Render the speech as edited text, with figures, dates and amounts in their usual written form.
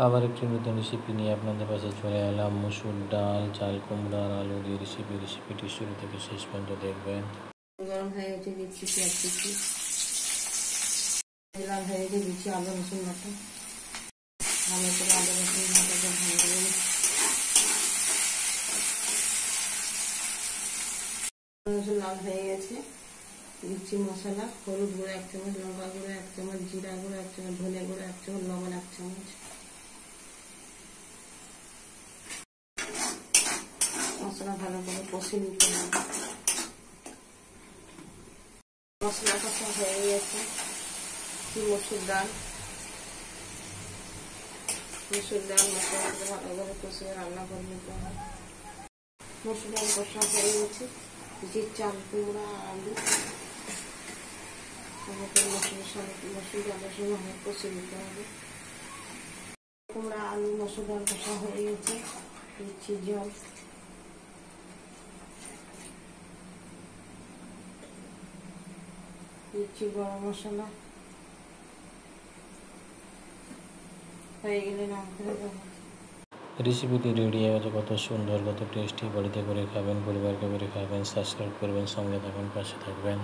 আবার একটি নতুন রেসিপি নিয়ে আপনাদের পাশে চলে এলাম। মসুর ডাল, চাল কুমড়া আর আলু দিয়ে রেসিপিটি শুরু থেকে শেষ পর্যন্ত দেখবেন। গরম হয়ে গেছে, দিচ্ছি পেঁয়াজ কুচি, লাল হয়ে গেছে, দিচ্ছি আদা রসুন বাটা, ভালো করে আদা রসুন বাটাটা ভাজবেন। রসুন লাল হয়ে গেছে, দিচ্ছি মশলা, হলুদ গুঁড়ো 1 চামচ, লঙ্কা গুঁড়ো 1 চামচ, জিরা গুঁড়ো 1 চামচ, ধনে গুঁড়ো 1 চামচ, লবণ 1 চামচ। মশলা ভালো করে কষে নিতে হবে। মশলা কষা হয়ে গেছে, মসুর ডাল মশলাটাকে ভালো করে কষিয়ে রান্না করে নিতে হবে। মসুর ডাল কষা হয়ে গেছে, যে চাল কুমড়া আলু মসুর ডালের সঙ্গে অনেক কষিয়ে নিতে হবে। কুমড়া আলু মসুর ডাল কষা হয়ে গেছে, দিচ্ছি জল, দিচ্ছি গরম মশলা, হয়ে গেলে নাম করে দেবো। রেসিপিটি রেডি হয়ে গেছে। কত সুন্দর, কত টেস্টি। বাড়িতে করে খাবেন, পরিবারকে করে খাবেন। সাবস্ক্রাইব করবেন, সঙ্গে থাকবেন, পাশে থাকবেন।